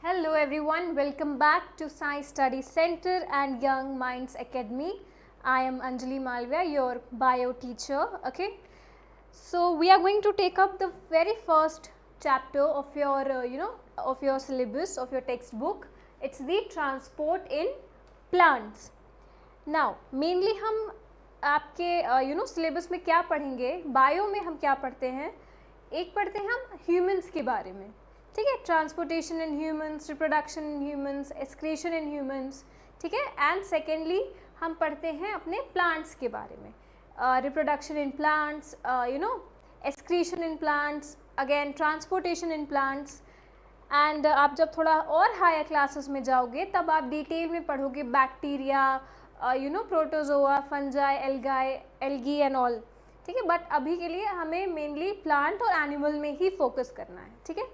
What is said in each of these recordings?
Hello everyone, welcome back to Science Study Center and Young Minds Academy. I am Anjali Malviya, your bio teacher. Okay, so we are going to take up the very first chapter of your of your syllabus of your textbook. It's the transport in plants. Now mainly हम आपके syllabus में क्या पढ़ेंगे, bio में हम क्या पढ़ते हैं, एक पढ़ते हैं हम ह्यूमंस के बारे में, ठीक है, transportation in humans, reproduction in humans, excretion in humans, ठीक है, एंड सेकेंडली हम पढ़ते हैं अपने प्लांट्स के बारे में, reproduction in plants, excretion in plants, again transportation in plants. And आप जब थोड़ा और हायर क्लासेस में जाओगे तब आप डिटेल में पढ़ोगे bacteria, protozoa, fungi, algae and all, ठीक है, बट अभी के लिए हमें मेनली प्लांट और एनिमल में ही फोकस करना है, ठीक है।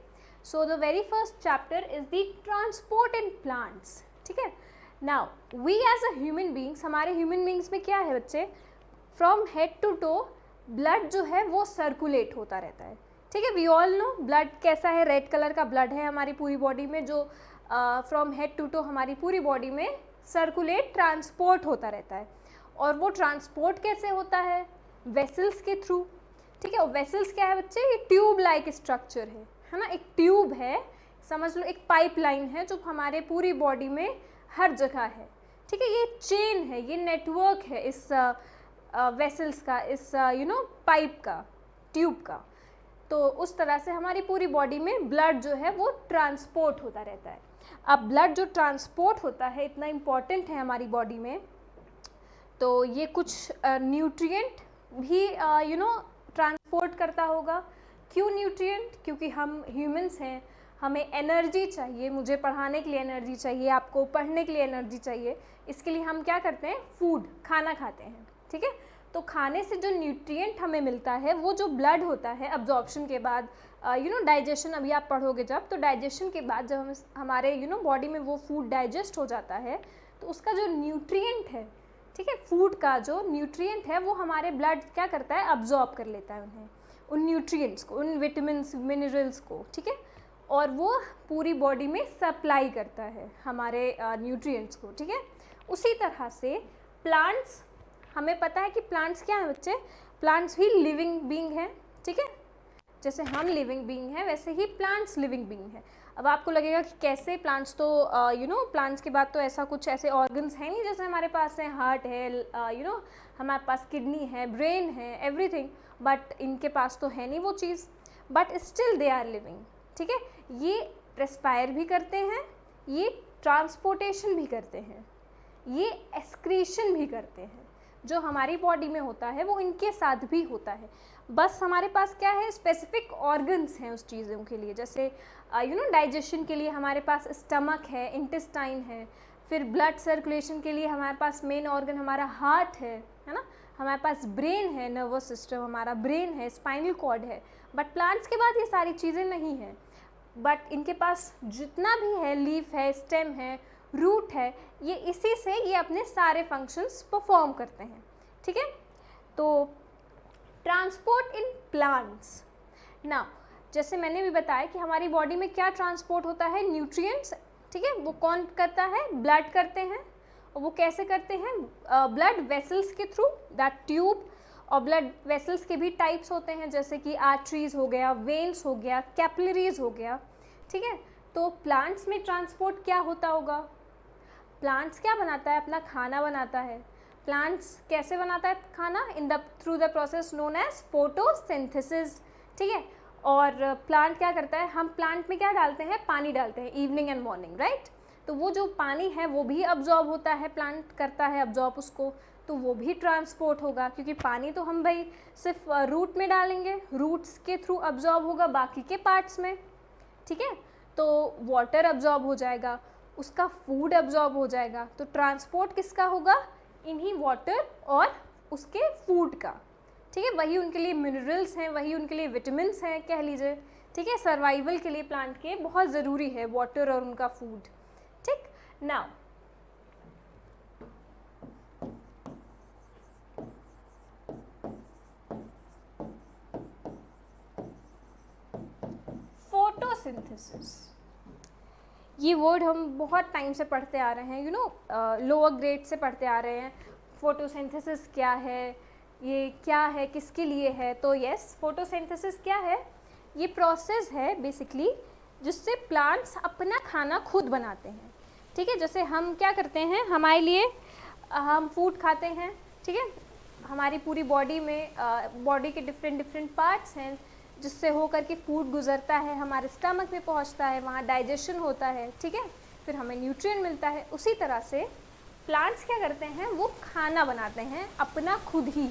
So the very first chapter is the transport in plants, ठीक है। Now we as a human beings, हमारे ह्यूमन बींग्स में क्या है बच्चे, from head to toe blood जो है वो सर्कुलेट होता रहता है, ठीक है। वी ऑल नो ब्लड कैसा है, रेड कलर का ब्लड है हमारी पूरी बॉडी में, जो फ्रॉम हेड टू टो हमारी पूरी बॉडी में सर्कुलेट ट्रांसपोर्ट होता रहता है। और वो ट्रांसपोर्ट कैसे होता है, वेसल्स के थ्रू, ठीक है। और वेसल्स क्या है बच्चे, ये ट्यूब लाइक स्ट्रक्चर है ना, एक ट्यूब है, समझ लो एक पाइपलाइन है जो हमारे पूरी बॉडी में हर जगह है, ठीक है। ये चेन है, ये नेटवर्क है इस वेसल्स का, इस पाइप का, ट्यूब का। तो उस तरह से हमारी पूरी बॉडी में ब्लड जो है वो ट्रांसपोर्ट होता रहता है। अब ब्लड जो ट्रांसपोर्ट होता है इतना इम्पॉर्टेंट है हमारी बॉडी में, तो ये कुछ न्यूट्रिएंट भी ट्रांसपोर्ट करता होगा। क्यों न्यूट्रिएंट, क्योंकि हम ह्यूमंस हैं, हमें एनर्जी चाहिए, मुझे पढ़ाने के लिए एनर्जी चाहिए, आपको पढ़ने के लिए एनर्जी चाहिए, इसके लिए हम क्या करते हैं, फूड, खाना खाते हैं, ठीक है। तो खाने से जो न्यूट्रिएंट हमें मिलता है वो जो ब्लड होता है अब्जॉर्प्शन के बाद, डाइजेशन, अभी आप पढ़ोगे जब, तो डाइजेशन के बाद जब हम हमारे बॉडी में वो फूड डाइजेस्ट हो जाता है तो उसका जो न्यूट्रिएंट है, ठीक है, फूड का जो न्यूट्रिएंट है वो हमारे ब्लड क्या करता है, अब्जॉर्ब कर लेता है उन्हें, उन न्यूट्रिएंट्स को, उन विटामिन्स, मिनरल्स को, ठीक है, और वो पूरी बॉडी में सप्लाई करता है हमारे न्यूट्रिएंट्स को, ठीक है। उसी तरह से प्लांट्स, हमें पता है कि प्लांट्स क्या है बच्चे, प्लांट्स भी लिविंग बीइंग हैं, ठीक है। जैसे हम लिविंग बीइंग हैं वैसे ही प्लांट्स लिविंग बीइंग हैं। अब आपको लगेगा कि कैसे, प्लांट्स तो प्लांट्स के बाद तो ऐसा कुछ ऐसे ऑर्गन्स हैं नहीं, जैसे हमारे पास है हार्ट है, हमारे पास किडनी है, ब्रेन है, एवरीथिंग, बट इनके पास तो है नहीं वो चीज़, but still they are living, ठीक है। ये रेस्पायर भी करते हैं, ये ट्रांसपोर्टेशन भी करते हैं, ये एक्सक्रीशन भी करते हैं, जो हमारी बॉडी में होता है वो इनके साथ भी होता है। बस हमारे पास क्या है, स्पेसिफिक ऑर्गन्स हैं उस चीज़ों के लिए, जैसे डाइजेशन के लिए हमारे पास स्टमक है, इंटेस्टाइन है, फिर ब्लड सर्कुलेशन के लिए हमारे पास मेन ऑर्गन हमारा हार्ट है ना, हमारे पास ब्रेन है, नर्वस सिस्टम हमारा ब्रेन है, स्पाइनल कॉर्ड है। बट प्लांट्स के बाद ये सारी चीज़ें नहीं हैं, बट इनके पास जितना भी है, लीफ है, स्टेम है, रूट है, ये इसी से ये अपने सारे फंक्शंस परफॉर्म करते हैं, ठीक है। तो ट्रांसपोर्ट इन प्लांट्स, ना जैसे मैंने भी बताया कि हमारी बॉडी में क्या ट्रांसपोर्ट होता है, न्यूट्रिएंट्स, ठीक है, वो कौन करता है, ब्लड करते हैं। और वो कैसे करते हैं, ब्लड वेसल्स के थ्रू, दैट ट्यूब। और ब्लड वेसल्स के भी टाइप्स होते हैं, जैसे कि आर्टरीज हो गया, वेन्स हो गया, कैपिलरीज हो गया, ठीक है। तो प्लांट्स में ट्रांसपोर्ट क्या होता होगा, प्लांट्स क्या बनाता है, अपना खाना बनाता है। प्लांट्स कैसे बनाता है खाना, through the process known as photosynthesis, ठीक है। और प्लांट क्या करता है, हम प्लांट में क्या डालते हैं, पानी डालते हैं इवनिंग एंड मॉर्निंग, राइट। तो वो जो पानी है वो भी अब्जॉर्ब होता है, प्लांट करता है अब्जॉर्ब उसको, तो वो भी ट्रांसपोर्ट होगा, क्योंकि पानी तो हम भाई सिर्फ रूट में डालेंगे, रूट्स के थ्रू अब्जॉर्ब होगा बाकी के पार्ट्स में, ठीक है। तो वाटर अब्जॉर्ब हो जाएगा, उसका फूड अब्जॉर्ब हो जाएगा, तो ट्रांसपोर्ट किसका होगा, इन्हीं वाटर और उसके फूड का, ठीक है। वही उनके लिए मिनरल्स हैं, वही उनके लिए विटामिन्स हैं कह लीजिए, ठीक है। सर्वाइवल के लिए प्लांट के बहुत ज़रूरी है वाटर और उनका फूड, ठीक। नाउ फोटोसिंथेसिस, ये वर्ड हम बहुत टाइम से पढ़ते आ रहे हैं, यू नो, लोअर ग्रेड से पढ़ते आ रहे हैं। फोटोसिंथेसिस क्या है, ये क्या है, किसके लिए है? तो यस, फोटोसिंथेसिस क्या है? ये प्रोसेस है बेसिकली जिससे प्लांट्स अपना खाना खुद बनाते हैं, ठीक है। जैसे हम क्या करते हैं, हमारे लिए हम फूड खाते हैं, ठीक है। हमारी पूरी बॉडी में बॉडी के डिफरेंट पार्ट्स हैं जिससे होकर के फूड गुजरता है, हमारे स्टमक में पहुंचता है, वहाँ डाइजेशन होता है, ठीक है, फिर हमें न्यूट्रिएंट मिलता है। उसी तरह से प्लांट्स क्या करते हैं, वो खाना बनाते हैं अपना खुद ही,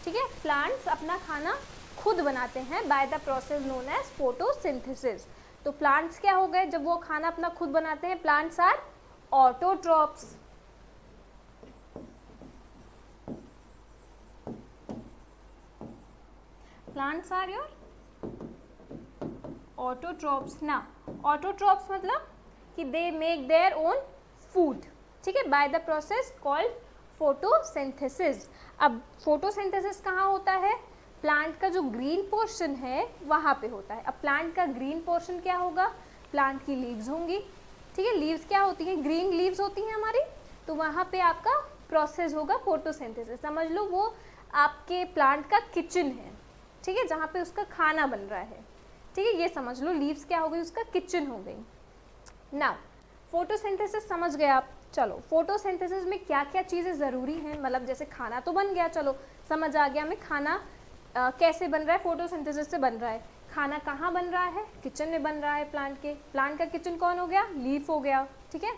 ठीक है। प्लांट्स अपना खाना खुद बनाते हैं by the process known as photosynthesis. तो प्लांट्स क्या हो गए, जब वो खाना अपना खुद बनाते हैं, plants are autotrophs. Plants are your autotrophs. ना, ऑटोट्रॉप्स मतलब कि they make their own food, ठीक है, by the process called photosynthesis. अब फोटोसिंथेसिस कहाँ होता है? प्लांट का जो ग्रीन पोर्शन है वहाँ पे होता है। अब प्लांट का ग्रीन पोर्शन क्या होगा? प्लांट की लीव्स होंगी, ठीक है। लीव्स क्या होती हैं? ग्रीन लीव्स होती हैं हमारी। तो वहाँ पे आपका प्रोसेस होगा फोटोसिंथेसिस। समझ लो वो आपके प्लांट का किचन है, ठीक है, जहाँ पे उसका खाना बन रहा है, ठीक है। ये समझ लो लीव्स क्या हो गई, उसका किचन हो गई। ना, फोटोसिंथेसिस समझ गए आप। चलो, फोटोसिंथेसिस में क्या क्या चीज़ें ज़रूरी हैं, मतलब जैसे खाना तो बन गया, चलो समझ आ गया हमें खाना कैसे बन रहा है, फोटोसिंथेसिस से बन रहा है। खाना कहाँ बन रहा है? किचन में बन रहा है प्लांट के। प्लांट का किचन कौन हो गया? लीफ हो गया, ठीक है।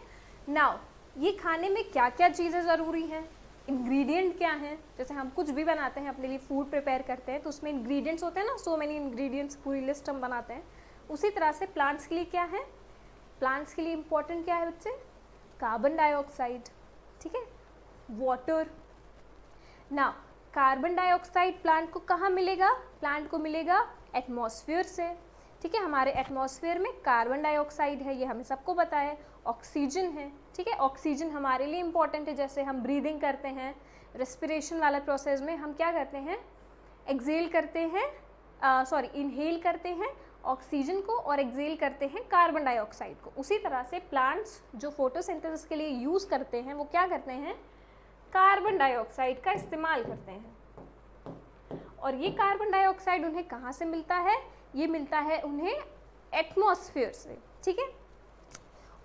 नाउ ये खाने में क्या क्या चीज़ें ज़रूरी हैं, इंग्रेडिएंट क्या हैं? जैसे हम कुछ भी बनाते हैं, अपने लिए फूड प्रिपेयर करते हैं तो उसमें इंग्रेडिएंट्स होते हैं ना, सो मेनी इंग्रेडिएंट्स, पूरी लिस्ट हम बनाते हैं। उसी तरह से प्लांट्स के लिए क्या है? प्लांट्स के लिए इम्पोर्टेंट क्या है बच्चे? कार्बन डाइऑक्साइड, ठीक है, वाटर। ना, कार्बन डाइऑक्साइड प्लांट को कहाँ मिलेगा? प्लांट को मिलेगा एटमॉस्फेयर से, ठीक है। हमारे एटमॉस्फेयर में कार्बन डाइऑक्साइड है, ये हमें सबको पता है। ऑक्सीजन है, ठीक है। ऑक्सीजन हमारे लिए इम्पॉर्टेंट है। जैसे हम ब्रीदिंग करते हैं, रेस्पिरेशन वाला प्रोसेस में हम क्या करते हैं? एक्सेल करते हैं, इनहेल करते हैं ऑक्सीजन को और एक्सेल करते हैं कार्बन डाइऑक्साइड को। उसी तरह से प्लांट्स जो फोटोसिंथेसिस के लिए यूज़ करते हैं वो क्या करते हैं? कार्बन डाइऑक्साइड का इस्तेमाल करते हैं। और ये कार्बन डाइऑक्साइड उन्हें कहाँ से मिलता है? ये मिलता है उन्हें एटमॉस्फेयर से, ठीक है।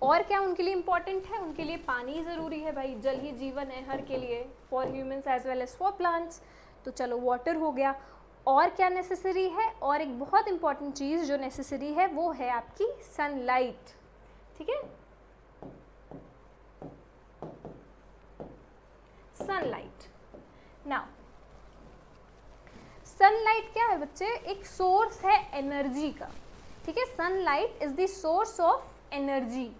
और क्या उनके लिए इम्पॉर्टेंट है? उनके लिए पानी ज़रूरी है भाई, जल ही जीवन है हर के लिए, for humans as well as for plants. तो चलो वाटर हो गया। और क्या नेसेसरी है? और एक बहुत इंपॉर्टेंट चीज़ जो नेसेसरी है वो है आपकी सनलाइट, ठीक है। सनलाइट। नाउ सनलाइट क्या है बच्चे? एक सोर्स है एनर्जी का, ठीक है। Sunlight is the source of energy.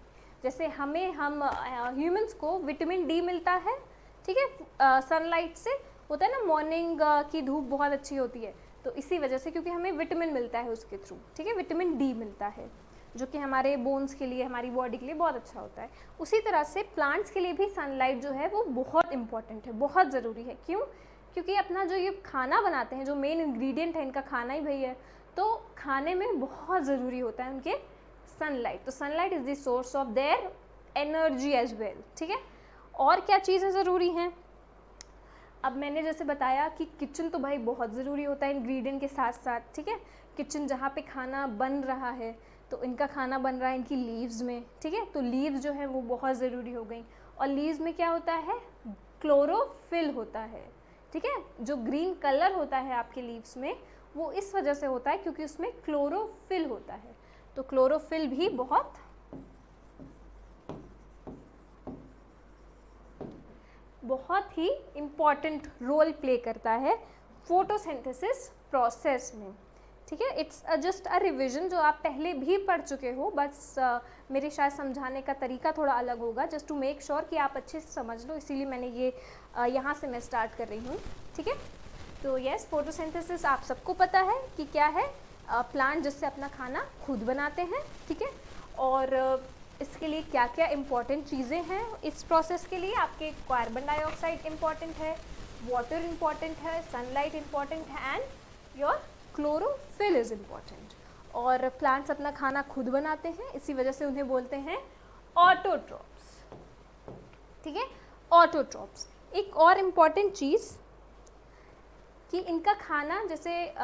जैसे हम ह्यूमंस को विटामिन डी मिलता है, ठीक है, सनलाइट से होता है ना। मॉर्निंग की धूप बहुत अच्छी होती है, तो इसी वजह से, क्योंकि हमें विटामिन मिलता है उसके थ्रू, ठीक है, विटामिन डी मिलता है जो कि हमारे बोन्स के लिए, हमारी बॉडी के लिए बहुत अच्छा होता है। उसी तरह से प्लांट्स के लिए भी सनलाइट जो है वो बहुत इंपॉर्टेंट है, बहुत ज़रूरी है। क्यों? क्योंकि अपना जो ये खाना बनाते हैं, जो मेन इंग्रेडिएंट है इनका खाना ही वही है, तो खाने में बहुत ज़रूरी होता है उनके सनलाइट। तो sunlight is the source of their energy as well, ठीक है। और क्या चीज़ें ज़रूरी हैं? अब मैंने जैसे बताया कि किचन तो भाई बहुत ज़रूरी होता है इंग्रेडिएंट के साथ साथ, ठीक है। किचन जहाँ पे खाना बन रहा है, तो इनका खाना बन रहा है इनकी लीव्स में, ठीक है। तो लीव्स जो है वो बहुत ज़रूरी हो गई। और लीव्स में क्या होता है? क्लोरोफिल होता है, ठीक है। जो ग्रीन कलर होता है आपके लीव्स में वो इस वजह से होता है क्योंकि उसमें क्लोरोफिल होता है। तो क्लोरोफिल भी बहुत ही इम्पॉर्टेंट रोल प्ले करता है फोटोसिंथेसिस प्रोसेस में, ठीक है। इट्स जस्ट अ रिविजन जो आप पहले भी पढ़ चुके हो, बस मेरे शायद समझाने का तरीका थोड़ा अलग होगा, जस्ट टू मेक श्योर कि आप अच्छे से समझ लो, इसीलिए मैंने ये यहाँ से मैं स्टार्ट कर रही हूँ, ठीक है। तो यस, फोटोसिंथेसिस आप सबको पता है कि क्या है, प्लांट जिससे अपना खाना खुद बनाते हैं, ठीक है। और इसके लिए क्या क्या इम्पॉर्टेंट चीज़ें हैं इस प्रोसेस के लिए? आपके कार्बन डाइऑक्साइड इम्पॉर्टेंट है, वाटर इम्पॉर्टेंट है, सनलाइट इम्पॉर्टेंट है, and your chlorophyll is important. और प्लांट्स अपना खाना खुद बनाते हैं, इसी वजह से उन्हें बोलते हैं ऑटोट्रॉप्स। ठीक है, ऑटोट्रॉप्स। एक और इम्पॉर्टेंट चीज़ कि इनका खाना जैसे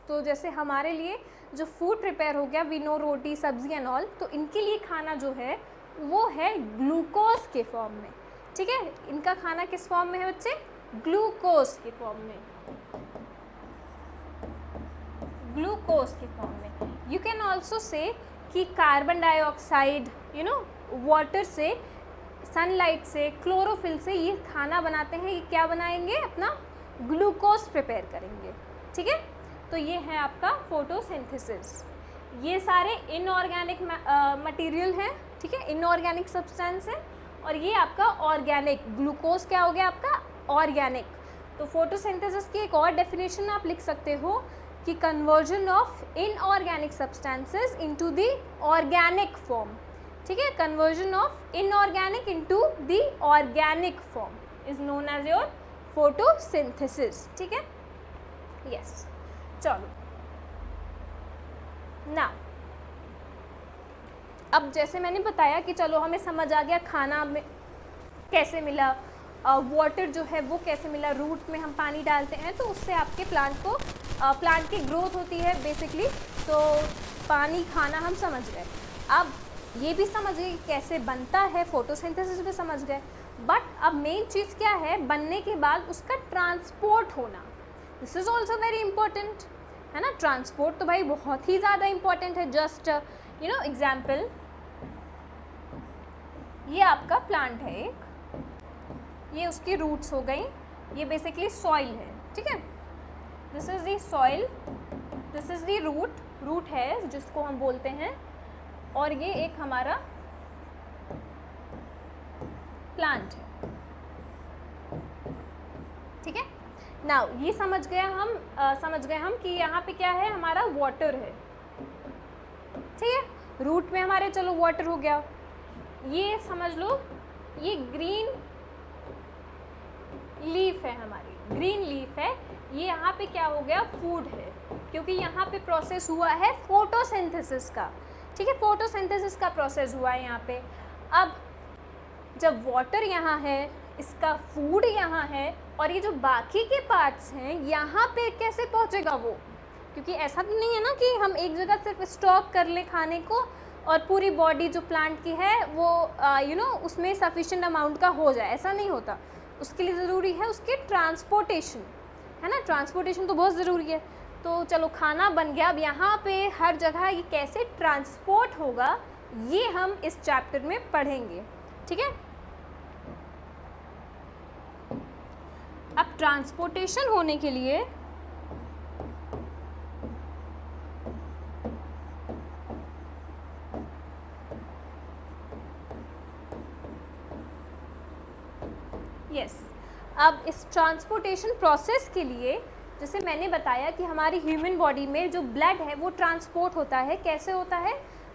तो जैसे हमारे लिए जो फूड प्रिपेयर हो गया, वी नो रोटी सब्जी एंड ऑल, तो इनके लिए खाना जो है वो है ग्लूकोज के फॉर्म में। ठीक है, इनका खाना किस फॉर्म में है बच्चे? ग्लूकोज के फॉर्म में, ग्लूकोज के फॉर्म में। यू कैन ऑल्सो से कि कार्बन डाइऑक्साइड वाटर से, सनलाइट से, क्लोरोफिल से ये खाना बनाते हैं। ये क्या बनाएंगे? अपना ग्लूकोज प्रिपेयर करेंगे। ठीक है, तो ये है आपका फोटोसिंथेसिस। ये सारे इनऑर्गेनिक मटेरियल हैं। ठीक है, इनऑर्गेनिक सब्सटेंस है, और ये आपका ऑर्गेनिक, ग्लूकोज क्या हो गया आपका? ऑर्गेनिक। तो फोटोसिंथेसिस की एक और डेफिनेशन आप लिख सकते हो कि conversion of inorganic substances into the organic form. ठीक है, conversion of inorganic into the organic form is known as your photosynthesis. ठीक है, यस। चलो ना, अब जैसे मैंने बताया कि चलो हमें समझ आ गया खाना में कैसे मिला, वाटर जो है वो कैसे मिला, रूट में हम पानी डालते हैं तो उससे आपके प्लांट की ग्रोथ होती है बेसिकली। तो पानी खाना हम समझ गए। अब ये भी समझ गए कैसे बनता है, फोटोसिंथेसिस भी समझ गए। बट अब मेन चीज़ क्या है? बनने के बाद उसका ट्रांसपोर्ट होना। This is also very important, है ना। ट्रांसपोर्ट तो भाई बहुत ही ज़्यादा इंपॉर्टेंट है। जस्ट एग्जाम्पल, ये आपका प्लांट है एक, ये उसकी रूट्स हो गई, ये बेसिकली सॉइल है। ठीक है, this is the soil, this is the root है जिसको हम बोलते हैं, और ये एक हमारा प्लांट है। ठीक है, नाउ ये समझ गए हम कि यहाँ पे क्या है? हमारा वाटर है। ठीक है, रूट में हमारे चलो वाटर हो गया। ये समझ लो ये ग्रीन लीफ है, हमारी ग्रीन लीफ है। ये यहाँ पे क्या हो गया? फूड है, क्योंकि यहाँ पे प्रोसेस हुआ है फोटोसिंथेसिस का। ठीक है, फोटोसिंथेसिस का प्रोसेस हुआ है यहाँ पे। अब जब वाटर यहाँ है, इसका फूड यहाँ है, और ये जो बाकी के पार्ट्स हैं यहाँ पे कैसे पहुँचेगा वो? क्योंकि ऐसा तो नहीं है ना कि हम एक जगह सिर्फ स्टॉक कर लें खाने को और पूरी बॉडी जो प्लांट की है वो उसमें सफिशिएंट अमाउंट का हो जाए, ऐसा नहीं होता। उसके लिए ज़रूरी है उसके ट्रांसपोर्टेशन, है ना। ट्रांसपोर्टेशन तो बहुत ज़रूरी है। तो चलो खाना बन गया, अब यहाँ पे हर जगह ये कैसे ट्रांसपोर्ट होगा ये हम इस चैप्टर में पढ़ेंगे। ठीक है, अब ट्रांसपोर्टेशन होने के लिए अब इस ट्रांसपोर्टेशन प्रोसेस के लिए जैसे मैंने बताया कि हमारी ह्यूमन बॉडी में जो ब्लड है वो ट्रांसपोर्ट होता है। कैसे होता है?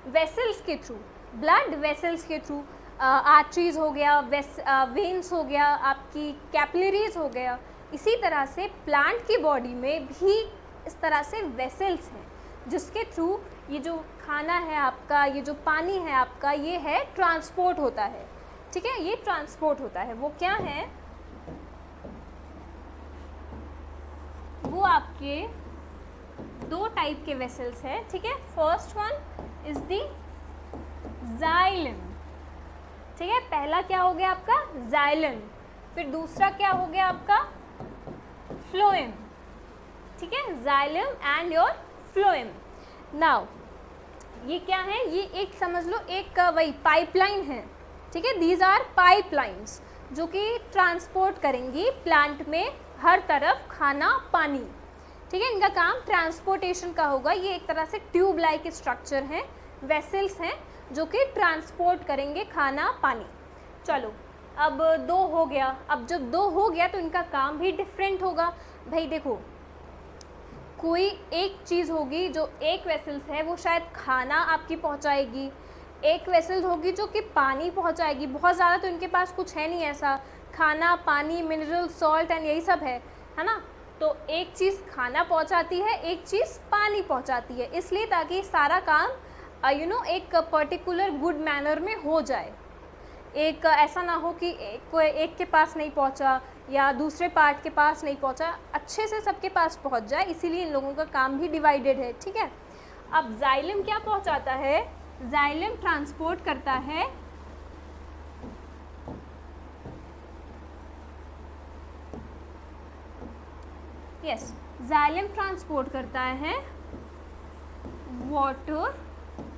वेसल्स के थ्रू, ब्लड वेसल्स के थ्रू, आर्टरीज हो गया, वेन्स हो गया, आपकी कैपिलरीज हो गया। इसी तरह से प्लांट की बॉडी में भी इस तरह से वेसल्स हैं जिसके थ्रू ये जो खाना है आपका, ये जो पानी है आपका, ये है ट्रांसपोर्ट होता है। ठीक है, ये ट्रांसपोर्ट होता है। वो क्या है? वो आपके दो टाइप के वेसल्स हैं। ठीक है, first one is the xylem. ठीक है, पहला क्या हो गया आपका? जाइलम। फिर दूसरा क्या हो गया आपका? फ्लोएम। ठीक है, xylem and your phloem. Now ये क्या है? ये एक समझ लो एक वही पाइपलाइन है। ठीक है, दीज आर पाइपलाइंस जो कि ट्रांसपोर्ट करेंगी प्लांट में हर तरफ खाना पानी। ठीक है, इनका काम ट्रांसपोर्टेशन का होगा। ये एक तरह से ट्यूब लाइक स्ट्रक्चर हैं, वेसल्स हैं जो कि ट्रांसपोर्ट करेंगे खाना पानी। चलो अब दो हो गया। अब जब दो हो गया तो इनका काम भी डिफरेंट होगा। भाई देखो, कोई एक चीज़ होगी जो एक वेसल्स है वो शायद खाना आपकी पहुंचाएगी, एक वेसल होगी जो कि पानी पहुंचाएगी। बहुत ज़्यादा तो इनके पास कुछ है नहीं ऐसा, खाना पानी मिनरल सॉल्ट एंड यही सब है ना। तो एक चीज़ खाना पहुंचाती है, एक चीज़ पानी पहुंचाती है, इसलिए ताकि सारा काम एक पर्टिकुलर गुड मैनर में हो जाए। एक ऐसा ना हो कि एक के पास नहीं पहुंचा या दूसरे पार्ट के पास नहीं पहुंचा, अच्छे से सबके पास पहुंच जाए, इसीलिए इन लोगों का काम भी डिवाइडेड है। ठीक है, अब जाइलम क्या पहुंचाता है? जाइलम ट्रांसपोर्ट करता है जाइलम ट्रांसपोर्ट करता है water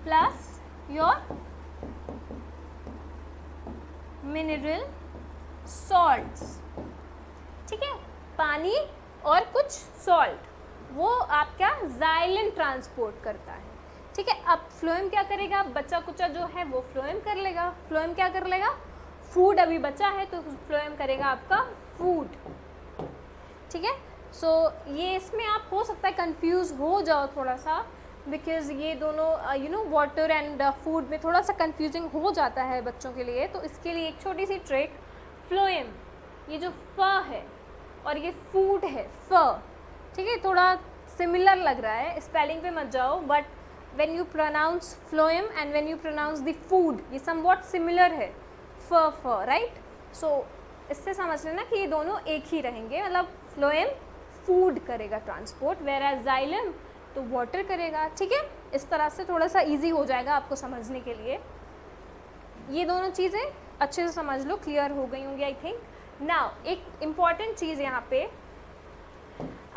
plus your mineral salts. ठीक है, पानी और कुछ सॉल्ट, वो आपका जाइलम ट्रांसपोर्ट करता है। ठीक है, अब फ्लोएम क्या करेगा? बचा कुचा जो है वो फ्लोएम कर लेगा। फ्लोएम क्या कर लेगा? फूड अभी बचा है तो फ्लोएम करेगा आपका फूड। ठीक है, सो ये इसमें आप हो सकता है कंफ्यूज हो जाओ थोड़ा सा, बिकॉज ये दोनों वाटर एंड फूड में थोड़ा सा कंफ्यूजिंग हो जाता है बच्चों के लिए। तो इसके लिए एक छोटी सी ट्रिक, फ्लोएम, ये जो फ है और ये फूड है फ, ठीक है, थोड़ा सिमिलर लग रहा है, स्पेलिंग पे मत जाओ, but when you pronounce phloem and when you pronounce the food, ये समवॉट सिमिलर है, फ राइट। सो इससे समझ लेना कि ये दोनों एक ही रहेंगे, मतलब फ्लोएम फूड करेगा ट्रांसपोर्ट, वेयर एज जाइलम तो वाटर करेगा। ठीक है, इस तरह से थोड़ा सा इजी हो जाएगा आपको समझने के लिए। ये दोनों चीज़ें अच्छे से समझ लो, क्लियर हो गई होंगी आई थिंक। नाउ एक इम्पॉर्टेंट चीज़ यहाँ पे,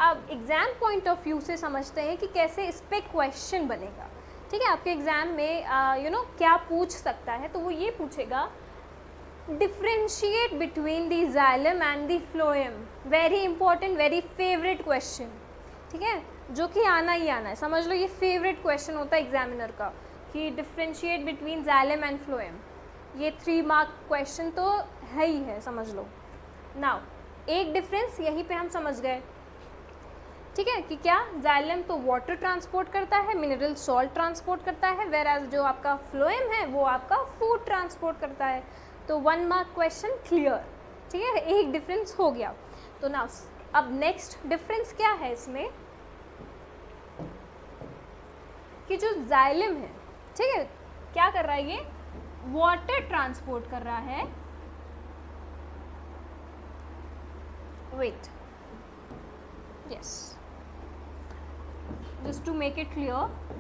अब एग्ज़ाम पॉइंट ऑफ व्यू से समझते हैं कि कैसे इस पर क्वेश्चन बनेगा। ठीक है, आपके एग्ज़ाम में क्या पूछ सकता है, तो वो ये पूछेगा differentiate between the xylem and the phloem. Very important, very favourite question. ठीक है, जो कि आना ही आना है, समझ लो, ये फेवरेट क्वेश्चन होता है एग्जामिनर का कि differentiate between xylem and phloem. ये 3 मार्क क्वेश्चन तो है ही है, समझ लो। नाउ एक डिफरेंस यहीं पे हम समझ गए, ठीक है, कि क्या जाइलम तो वाटर ट्रांसपोर्ट करता है, मिनरल सॉल्ट ट्रांसपोर्ट करता है, वेयर एज जो आपका फ्लोएम है वो आपका फूड ट्रांसपोर्ट करता है। तो 1 मार्क क्वेश्चन क्लियर। ठीक है, एक डिफरेंस हो गया। तो नाउ अब नेक्स्ट डिफरेंस क्या है इसमें, कि जो जाइलम है, ठीक है, क्या कर रहा है, ये वाटर ट्रांसपोर्ट कर रहा है। Wait, yes, just to make it clear,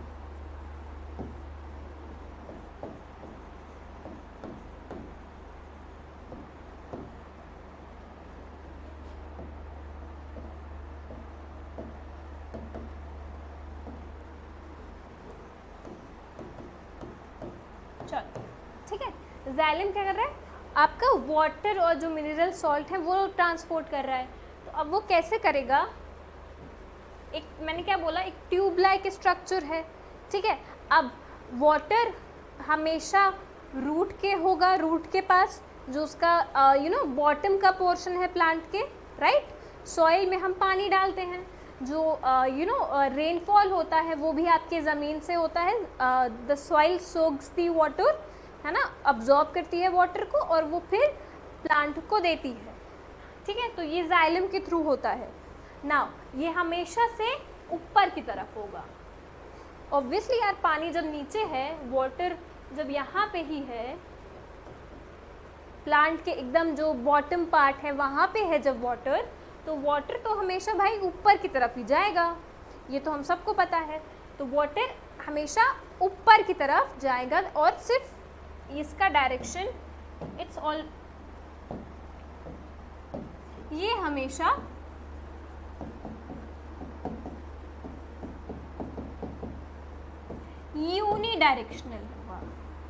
ठीक है, जाइलम क्या कर रहा है, आपका वाटर और जो मिनरल सॉल्ट है वो ट्रांसपोर्ट कर रहा है। तो अब वो कैसे करेगा, एक मैंने क्या बोला, एक ट्यूब लाइक स्ट्रक्चर है। ठीक है, अब वाटर हमेशा रूट के होगा, रूट के पास जो उसका बॉटम का पोर्शन है प्लांट के, राइट। सॉइल में हम पानी डालते हैं, जो रेनफॉल होता है वो भी आपके ज़मीन से होता है। The soil socks the water, है ना, अब्जॉर्ब करती है वाटर को और वो फिर प्लांट को देती है। ठीक है, तो ये जाइलम के थ्रू होता है। नाउ ये हमेशा से ऊपर की तरफ होगा। ऑब्वियसली यार, पानी जब नीचे है, वाटर जब यहाँ पे ही है, प्लांट के एकदम जो बॉटम पार्ट है वहाँ पे है जब वाटर, तो वाटर तो हमेशा भाई ऊपर की तरफ ही जाएगा, ये तो हम सबको पता है। तो वाटर हमेशा ऊपर की तरफ जाएगा और सिर्फ इसका डायरेक्शन, इट्स ऑल, ये हमेशा यूनी डायरेक्शनल होगा।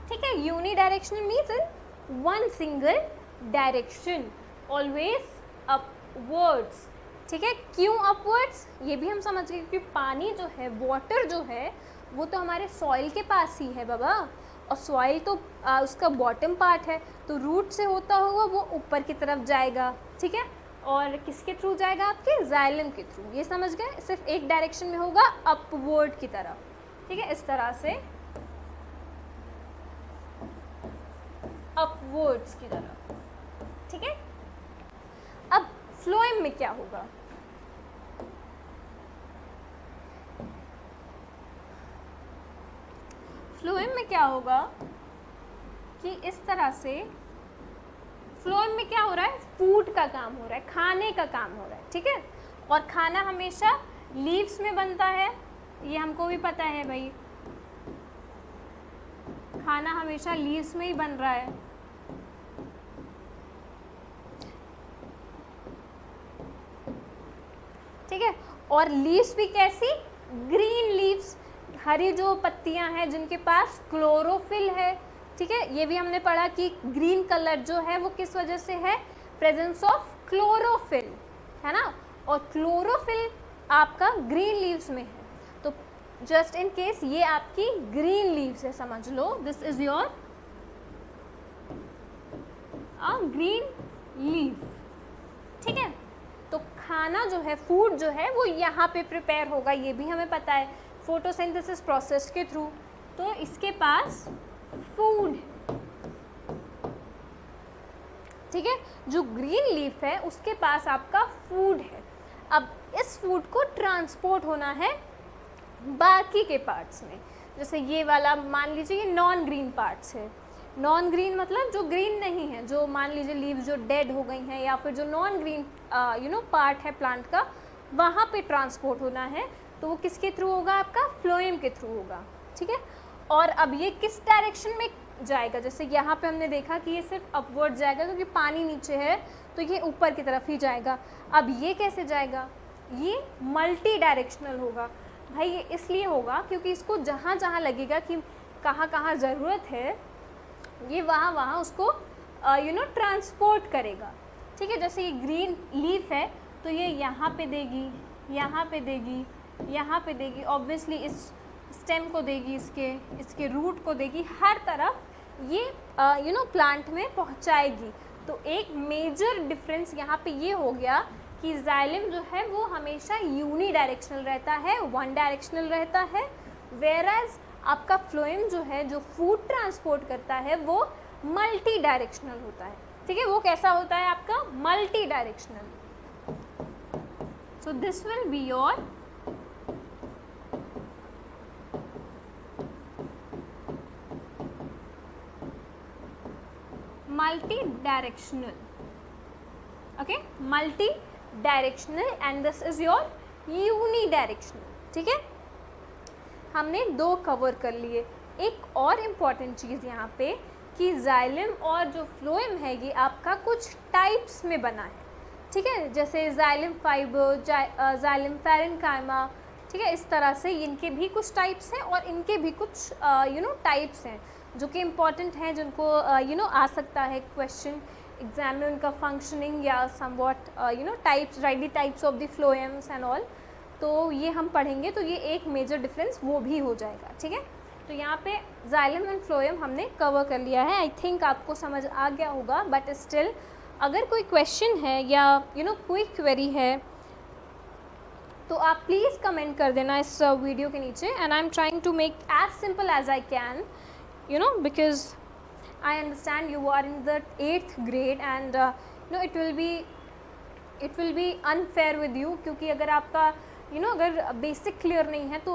ठीक है, unidirectional means in one single direction, always upwards. ठीक है, क्यों अपवर्ड्स, ये भी हम समझ गए, क्योंकि पानी जो है, वाटर जो है, वो तो हमारे सॉइल के पास ही है बाबा, और सॉइल तो उसका बॉटम पार्ट है, तो रूट से होता हुआ वो ऊपर की तरफ जाएगा। ठीक है, और किसके थ्रू जाएगा, आपके जाइलम के थ्रू। ये समझ गए, सिर्फ एक डायरेक्शन में होगा, अपवर्ड की तरफ। ठीक है, इस तरह से अपवर्ड्स की तरफ। ठीक है, अब फ्लोएम में क्या होगा, फ्लोएम में क्या होगा कि इस तरह से फ्लोएम में क्या हो रहा है, फूड का काम हो रहा है, खाने का काम हो रहा है, ठीक है। और खाना हमेशा लीव्स में बनता है, ये हमको भी पता है भाई, खाना हमेशा लीव्स में ही बन रहा है। ठीक है, और लीव्स भी कैसी, ग्रीन लीव्स, हरी जो पत्तियां हैं जिनके पास क्लोरोफिल है। ठीक है, ये भी हमने पढ़ा कि ग्रीन कलर जो है वो किस वजह से है, प्रेजेंस ऑफ क्लोरोफिल, है ना। और क्लोरोफिल आपका ग्रीन लीव्स में है, तो जस्ट इन केस ये आपकी ग्रीन लीव्स है, समझ लो this is your green leaf. ठीक है, तो खाना जो है, फूड जो है वो यहाँ पे प्रिपेयर होगा, ये भी हमें पता है, फोटोसिंथेसिस प्रोसेस के थ्रू। तो इसके पास फूड, ठीक है, जो ग्रीन लीफ है उसके पास आपका फूड है। अब इस फूड को ट्रांसपोर्ट होना है बाकी के पार्ट्स में, जैसे ये वाला मान लीजिए ये नॉन ग्रीन पार्ट्स है, नॉन ग्रीन मतलब जो ग्रीन नहीं है, जो मान लीजिए लीव्स जो डेड हो गई हैं या फिर जो नॉन ग्रीन पार्ट है प्लांट का, वहाँ पे ट्रांसपोर्ट होना है, तो वो किसके थ्रू होगा, आपका फ्लोएम के थ्रू होगा। ठीक है, और अब ये किस डायरेक्शन में जाएगा, जैसे यहाँ पे हमने देखा कि ये सिर्फ अपवर्ड जाएगा क्योंकि पानी नीचे है, तो ये ऊपर की तरफ ही जाएगा। अब ये कैसे जाएगा, ये मल्टी डायरेक्शनल होगा भाई, ये इसलिए होगा क्योंकि इसको जहाँ जहाँ लगेगा कि कहाँ कहाँ ज़रूरत है, ये वहाँ वहाँ उसको ट्रांसपोर्ट करेगा। ठीक है, जैसे ये ग्रीन लीफ है तो ये यहाँ पे देगी, यहाँ पे देगी, यहाँ पे देगी, ऑब्वियसली इस स्टेम को देगी, इसके रूट को देगी, हर तरफ ये प्लांट में पहुँचाएगी। तो एक मेजर डिफरेंस यहाँ पे ये हो गया कि जाइलम जो है वो हमेशा यूनी डायरेक्शनल रहता है, वन डायरेक्शनल रहता है, वेयरएज आपका फ्लोएम जो है, जो फूड ट्रांसपोर्ट करता है, वो मल्टी डायरेक्शनल होता है। ठीक है, वो कैसा होता है आपका, multidirectional. So this will be your multidirectional, okay, multidirectional, and this is your unidirectional. ठीक है, हमने दो कवर कर लिए। एक और इम्पॉर्टेंट चीज़ यहाँ पे कि जाइलम और जो फ्लोएम है ये आपका कुछ टाइप्स में बना है। ठीक है, जैसे जाइलम फाइबर, जाइलम पैरेन्काइमा, ठीक है, इस तरह से इनके भी कुछ टाइप्स हैं और इनके भी कुछ टाइप्स हैं जो कि इम्पॉर्टेंट हैं, जिनको आ सकता है क्वेश्चन एग्जाम में, उनका फंक्शनिंग या somewhat types, right the types of the phloems and all, तो ये हम पढ़ेंगे, तो ये एक मेजर डिफरेंस वो भी हो जाएगा। ठीक है, तो यहाँ पे जाइलम एंड फ्लोएम हमने कवर कर लिया है। आई थिंक आपको समझ आ गया होगा, बट स्टिल अगर कोई क्वेश्चन है या कोई क्वेरी है तो आप प्लीज़ कमेंट कर देना इस वीडियो के नीचे, and I am trying to make as simple as I can, because I understand you are in the 8th grade and it will be unfair with you, क्योंकि अगर आपका अगर बेसिक क्लियर नहीं है तो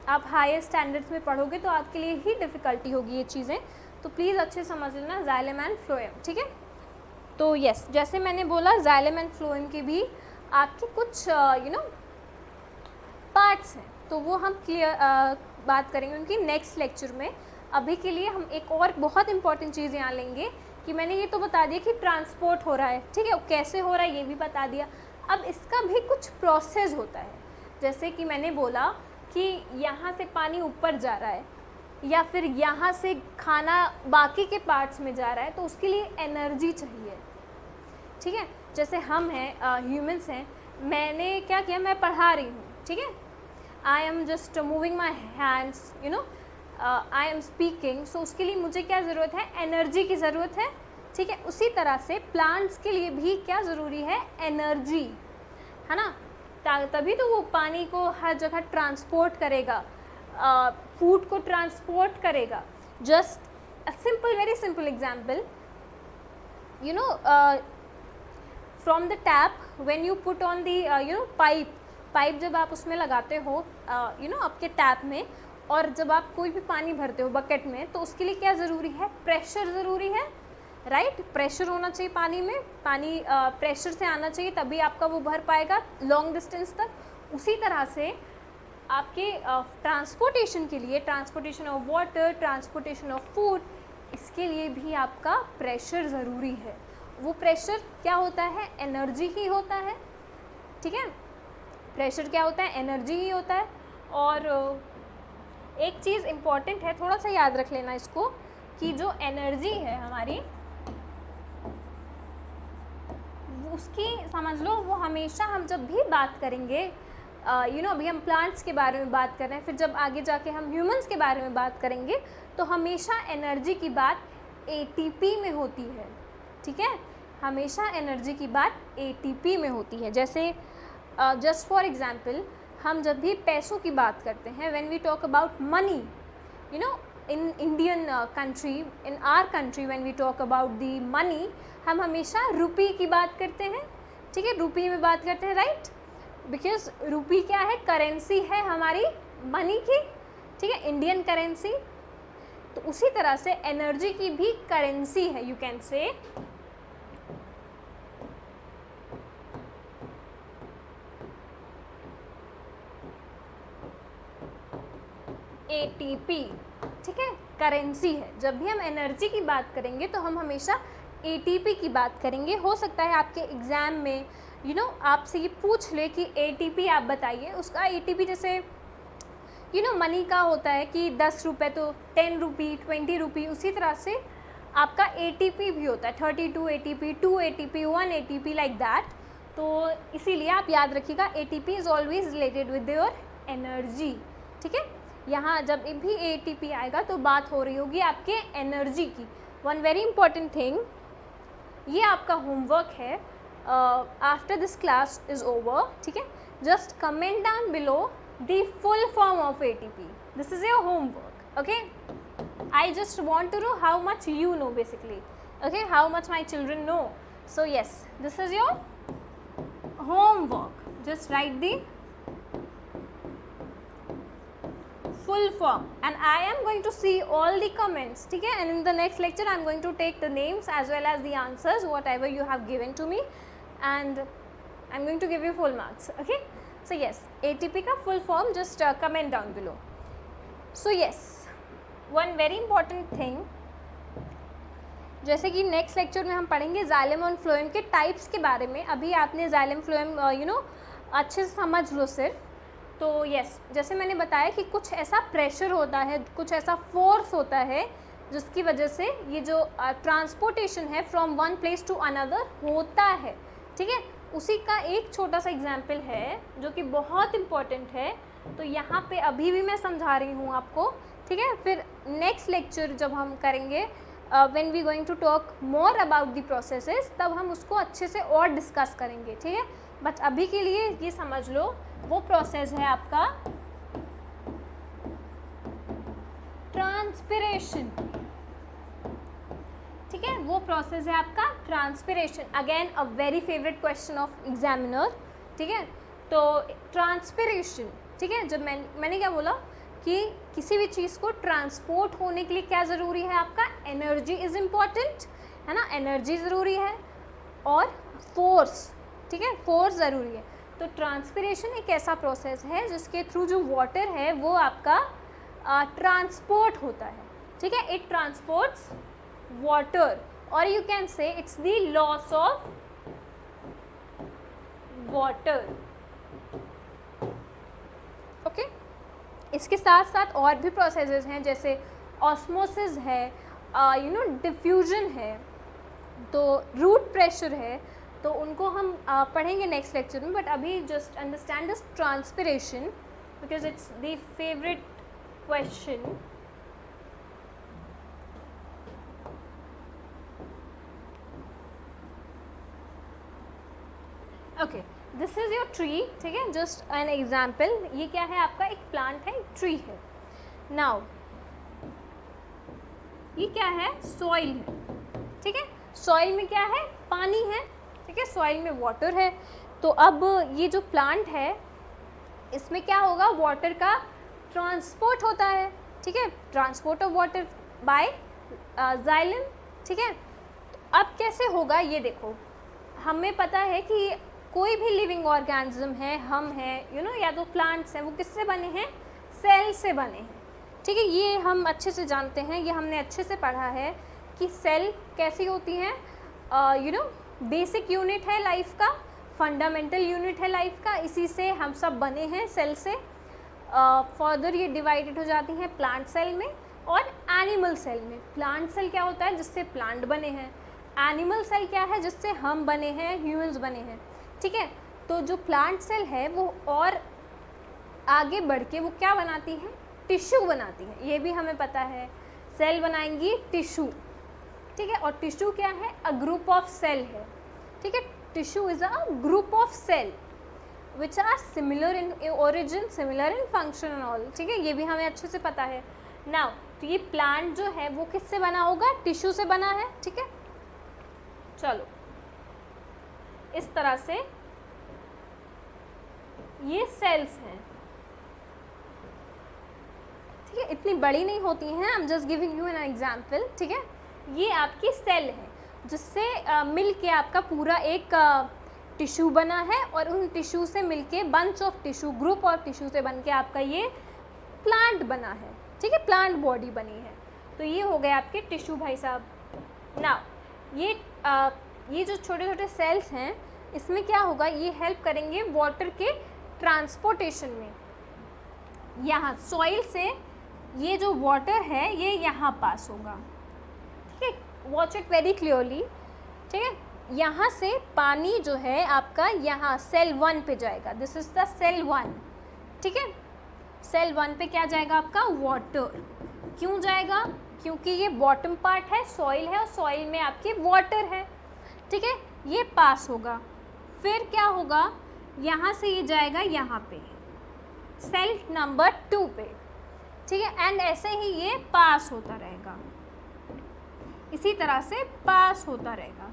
आप हायर स्टैंडर्ड्स में पढ़ोगे तो आपके लिए ही डिफ़िकल्टी होगी ये चीज़ें, तो प्लीज़ अच्छे समझ लेना जाइलम एंड फ्लोएम। ठीक है, तो यस, जैसे मैंने बोला जाइलम एंड फ्लोएम के भी आपके कुछ पार्ट्स हैं, तो वो हम क्लियर बात करेंगे उनकी नेक्स्ट लेक्चर में। अभी के लिए हम एक और बहुत इंपॉर्टेंट चीज़ यहाँ लेंगे कि मैंने ये तो बता दिया कि ट्रांसपोर्ट हो रहा है, ठीक है, कैसे हो रहा है ये भी बता दिया। अब इसका भी कुछ प्रोसेस होता है, जैसे कि मैंने बोला कि यहाँ से पानी ऊपर जा रहा है या फिर यहाँ से खाना बाकी के पार्ट्स में जा रहा है, तो उसके लिए एनर्जी चाहिए। ठीक है, जैसे हम हैं, ह्यूमंस हैं, मैंने क्या किया, मैं पढ़ा रही हूँ, ठीक है, I am just moving my hands, I am speaking, so उसके लिए मुझे क्या ज़रूरत है, एनर्जी की ज़रूरत है। ठीक है, उसी तरह से प्लांट्स के लिए भी क्या ज़रूरी है, एनर्जी, है ना, तभी तो वो पानी को हर जगह ट्रांसपोर्ट करेगा, फूड को ट्रांसपोर्ट करेगा। Just a simple, very simple example, from the tap, when you put on the pipe जब आप उसमें लगाते हो आपके टैप में, और जब आप कोई भी पानी भरते हो बकेट में तो उसके लिए क्या ज़रूरी है, प्रेशर ज़रूरी है, राइट। प्रेशर होना चाहिए पानी में, पानी प्रेशर से आना चाहिए तभी आपका वो भर पाएगा लॉन्ग डिस्टेंस तक। उसी तरह से आपके ट्रांसपोर्टेशन के लिए, transportation of water, transportation of food, इसके लिए भी आपका प्रेशर ज़रूरी है। वो प्रेशर क्या होता है, एनर्जी ही होता है, ठीक है। प्रेशर क्या होता है, एनर्जी ही होता है। और एक चीज़ इम्पॉर्टेंट है, थोड़ा सा याद रख लेना इसको, कि जो एनर्जी है हमारी, उसकी समझ लो वो हमेशा, हम जब भी बात करेंगे अभी हम प्लांट्स के बारे में बात कर रहे हैं, फिर जब आगे जाके हम ह्यूमंस के बारे में बात करेंगे तो हमेशा एनर्जी की बात एटीपी में होती है, ठीक है। हमेशा एनर्जी की बात एटीपी में होती है। जैसे जस्ट फॉर एग्जांपल, हम जब भी पैसों की बात करते हैं, when we talk about money, in Indian country, in our country, when we talk about the money, हम हमेशा रुपी की बात करते हैं, ठीक है, रुपी में बात करते हैं, राइट। बिकॉज रुपी क्या है, करेंसी है हमारी मनी की, ठीक है, इंडियन करेंसी। तो उसी तरह से एनर्जी की भी करेंसी है, यू कैन से एटीपी, ठीक है, करेंसी है। जब भी हम एनर्जी की बात करेंगे तो हम हमेशा एटीपी की बात करेंगे। हो सकता है आपके एग्ज़ाम में आपसे ये पूछ ले कि एटीपी आप बताइए, उसका एटीपी जैसे मनी का होता है कि 10 रुपये तो 10 रुपी, 20 रुपी, उसी तरह से आपका एटीपी भी होता है, 32 ATP, 2 ATP, 1 ATP, like that. तो इसीलिए आप याद रखिएगा, ATP is always related with your energy, ठीक है। यहाँ जब भी एटीपी आएगा तो बात हो रही होगी आपके एनर्जी की। वन वेरी इंपॉर्टेंट थिंग, ये आपका होमवर्क है after this class is over, ठीक है। Just comment down below the full form of ATP, this is your homework, okay. I just want to know how much you know basically, okay, how much my children know. So yes, this is your homework. Just write the full form and I am going to see all the comments, ठीक है, and in the next lecture I am going to take the names as well as the answers whatever you have given to me and I am going to give you full marks, okay. So yes, ATP का full form just comment down below. So yes, one very important thing, जैसे कि next lecture में हम पढ़ेंगे xylem और phloem के types के बारे में। अभी आपने जाइलम फ्लोएम अच्छे से समझ लो सिर्फ। तो यस, जैसे मैंने बताया कि कुछ ऐसा प्रेशर होता है, कुछ ऐसा फोर्स होता है जिसकी वजह से ये जो ट्रांसपोर्टेशन है from one place to another होता है, ठीक है। उसी का एक छोटा सा एग्जाम्पल है जो कि बहुत इम्पॉर्टेंट है, तो यहाँ पे अभी भी मैं समझा रही हूँ आपको, ठीक है। फिर नेक्स्ट लेक्चर जब हम करेंगे, when we going to talk more about the processes, तब हम उसको अच्छे से और डिस्कस करेंगे, ठीक है। बट अभी के लिए ये समझ लो वो प्रोसेस है आपका ट्रांसपिरेशन, ठीक है, वो प्रोसेस है आपका transpiration. Again a very favourite question of examiner, ठीक है। तो ट्रांसपिरेशन, ठीक है, जब मैंने क्या बोला कि किसी भी चीज़ को ट्रांसपोर्ट होने के लिए क्या ज़रूरी है, आपका एनर्जी इज़ इम्पॉर्टेंट, है ना, एनर्जी ज़रूरी है और फोर्स, ठीक है, फोर्स ज़रूरी है। तो ट्रांसपिरेशन एक ऐसा प्रोसेस है जिसके थ्रू जो वाटर है वो आपका ट्रांसपोर्ट होता है, ठीक है, इट ट्रांसपोर्ट्स वाटर, और you can say it's the loss of water, okay. इसके साथ साथ और भी प्रोसेसेस हैं, जैसे ऑस्मोसिस है, डिफ्यूजन है, तो रूट प्रेशर है, तो उनको हम पढ़ेंगे नेक्स्ट लेक्चर में। बट अभी just understand this transpiration because it's the favourite question. Okay, this is your tree, ठीक है, जस्ट एन एग्जाम्पल। ये क्या है, आपका एक प्लांट है, एक ट्री है। नाउ ये क्या है, सॉइल है, ठीक है, सॉइल में क्या है, पानी है, ठीक है, सॉइल में वाटर है। तो अब ये जो प्लांट है इसमें क्या होगा, वाटर का ट्रांसपोर्ट होता है, ठीक है, transport of water bye xylem, ठीक है। अब कैसे होगा ये देखो, हमें पता है कि कोई भी लिविंग ऑर्गेनिज्म है, हम हैं या तो प्लांट्स हैं, वो किससे बने हैं, सेल से बने हैं, ठीक है। ये हम अच्छे से जानते हैं, ये हमने अच्छे से पढ़ा है कि सेल कैसी होती हैं, बेसिक यूनिट है लाइफ का, फंडामेंटल यूनिट है लाइफ का, इसी से हम सब बने हैं, सेल से। फर्दर ये डिवाइडेड हो जाती हैं प्लांट सेल में और एनिमल सेल में। प्लांट सेल क्या होता है, जिससे प्लांट बने हैं, एनिमल सेल क्या है, जिससे हम बने हैं, ह्यूमंस बने हैं, ठीक है। तो जो प्लांट सेल है वो और आगे बढ़ के वो क्या बनाती है, टिश्यू बनाती है, ये भी हमें पता है। सेल बनाएंगी टिश्यू, ठीक है, और टिश्यू क्या है, अ ग्रुप ऑफ सेल है, ठीक है। Tissue is a group of cell which are similar in origin, similar in function and all, ठीक है, ये भी हमें अच्छे से पता है। नाउ तो ये प्लांट जो है वो किससे बना होगा, टिश्यू से बना है, ठीक है। चलो इस तरह से ये सेल्स हैं, ठीक है, इतनी बड़ी नहीं होती हैं, आई am just giving you an example, ठीक है। ये आपकी सेल है जिससे मिल के आपका पूरा एक टिश्यू बना है, और उन टिश्यू से मिलके bunch of tissue, group of tissue से बन के आपका ये प्लांट बना है, ठीक है, प्लांट बॉडी बनी है। तो ये हो गए आपके टिश्यू भाई साहब। नाउ ये जो छोटे छोटे सेल्स हैं, इसमें क्या होगा, ये हेल्प करेंगे वाटर के ट्रांसपोर्टेशन में। यहाँ सॉइल से ये जो वाटर है ये यहाँ पास होगा, ठीक है, वॉच इट वेरी क्लियरली, ठीक है। यहाँ से पानी जो है आपका यहाँ सेल 1 पे जाएगा, दिस इज द सेल 1, ठीक है। सेल 1 पे क्या जाएगा आपका, वाटर। क्यों जाएगा, क्योंकि ये बॉटम पार्ट है, सॉइल है, और सॉइल में आपकी वाटर है, ठीक है, ये पास होगा। फिर क्या होगा, यहाँ से ये जाएगा यहाँ पे सेल नंबर 2 पे, ठीक है, एंड ऐसे ही ये पास होता रहेगा, इसी तरह से पास होता रहेगा।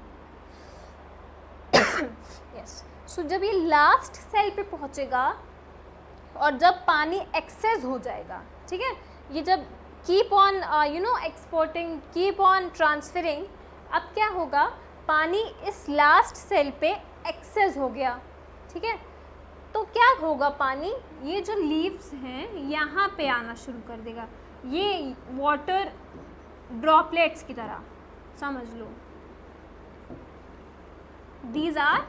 यस, सो जब ये लास्ट सेल पे पहुंचेगा और जब पानी एक्सेस हो जाएगा, ठीक है, ये जब keep on exporting, keep on transferring, अब क्या होगा, पानी इस लास्ट सेल पे एक्सेस हो गया, ठीक है, तो क्या होगा, पानी ये जो लीव्स हैं यहाँ पे आना शुरू कर देगा, ये वाटर ड्रॉपलेट्स की तरह समझ लो, दीज आर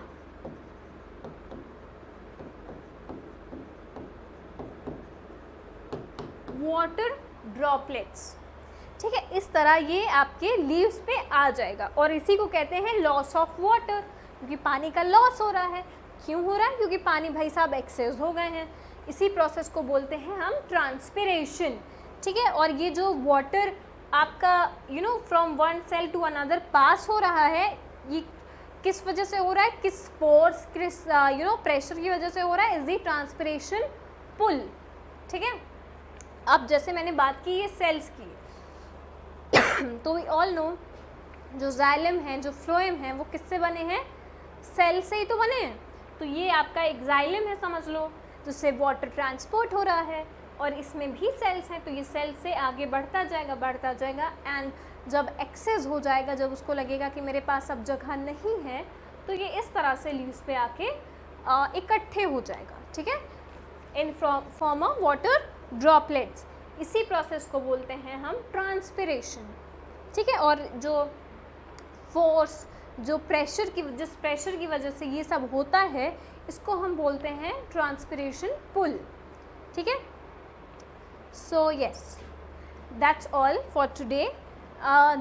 वाटर ड्रॉपलेट्स, ठीक है। इस तरह ये आपके लीव्स पे आ जाएगा, और इसी को कहते हैं लॉस ऑफ वाटर, क्योंकि पानी का लॉस हो रहा है। क्यों हो रहा है, क्योंकि पानी भाई साहब एक्सेस हो गए हैं। इसी प्रोसेस को बोलते हैं हम ट्रांसपिरेशन, ठीक है। और ये जो वाटर आपका from one cell to another pass हो रहा है, ये किस वजह से हो रहा है, किस फोर्स, किस प्रेशर की वजह से हो रहा है, इज द ट्रांसपिरेशन पुल, ठीक है। अब जैसे मैंने बात की ये सेल्स की, तो वी ऑल नो जो जाइलम है, जो फ्लोएम है, वो किससे बने हैं, सेल से ही तो बने हैं। तो ये आपका एक जाइलम है समझ लो, जिससे वाटर ट्रांसपोर्ट हो रहा है, और इसमें भी सेल्स हैं, तो ये सेल से आगे बढ़ता जाएगा, एंड जब एक्सेस हो जाएगा, जब उसको लगेगा कि मेरे पास अब जगह नहीं है, तो ये इस तरह से लीव्स पे आके इकट्ठे हो जाएगा, ठीक है, in form of water droplets. इसी प्रोसेस को बोलते हैं हम ट्रांसपिरेशन, ठीक है। और जो फोर्स, जो प्रेशर की, जिस प्रेशर की वजह से ये सब होता है, इसको हम बोलते हैं ट्रांसपिरेशन पुल, ठीक है। So yes, that's all for today.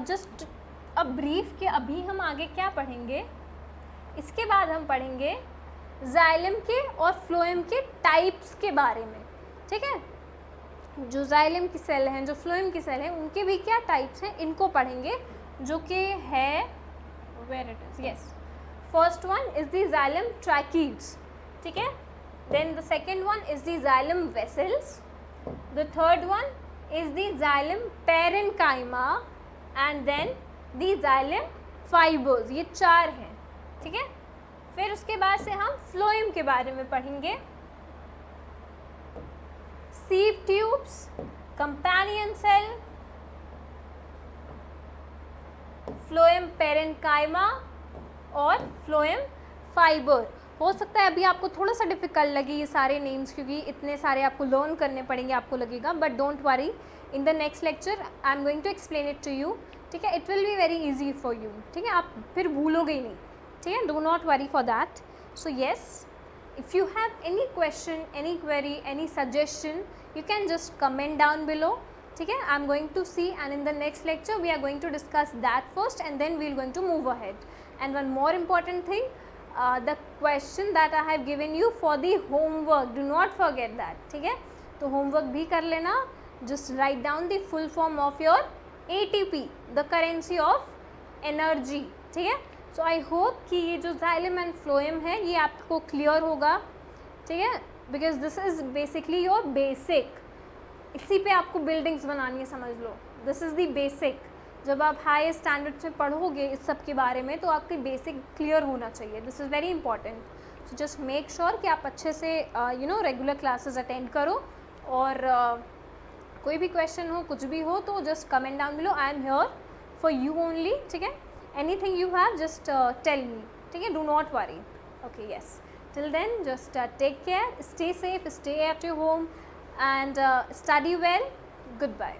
Just a brief के अभी हम आगे क्या पढ़ेंगे, इसके बाद हम पढ़ेंगे जाइलम के और फ्लोएम के टाइप्स के बारे में, ठीक है। जो जाइलम की सेल हैं, जो फ्लोएम की सेल हैं, उनके भी क्या टाइप्स हैं, इनको पढ़ेंगे, जो कि है where it is, yes, first one is the xylem tracheids, ठीक है, then the second one is the xylem vessels, the third one is the xylem parenchyma, and then the xylem fibres. ये 4 हैं, ठीक है। फिर उसके बाद से हम फ्लोएम के बारे में पढ़ेंगे। sieve tubes, companion cell, phloem parenchyma और phloem fiber. हो सकता है अभी आपको थोड़ा सा डिफिकल्ट लगे ये सारे नेम्स, क्योंकि इतने सारे आपको लर्न करने पड़ेंगे, आपको लगेगा, but don't worry, in the next lecture I am going to explain it to you. ठीक है, it will be very easy for you. ठीक है, आप फिर भूलोगे ही नहीं. ठीक है, do not worry for that. So yes, if you have any question, any query, any suggestion, you can just comment down below. ठीक है, I'm going to see, and in the next lecture we are going to discuss that first, and then we are going to move ahead. And one more important thing, the question that I have given you for the homework, do not forget that. ठीक है, तो homework भी कर लेना. Just write down the full form of your ATP, the currency of energy. ठीक है, सो I hope कि ये जो जाइलम एंड फ्लोएम है ये आपको क्लियर होगा. ठीक है, because this is basically your basic. इसी पे आपको बिल्डिंग्स बनानी है, समझ लो. This is the basic. जब आप हाई स्टैंडर्ड्स में पढ़ोगे इस सब के बारे में तो आपकी बेसिक क्लियर होना चाहिए. This is very important. So just make sure कि आप अच्छे से रेगुलर क्लासेस अटेंड करो. और कोई भी क्वेश्चन हो, कुछ भी हो, तो just comment down below. I am here for you only. ठीक है, anything you have, just tell me. Okay, do not worry. Okay, yes, till then just take care, stay safe, stay at your home, and study well. Goodbye.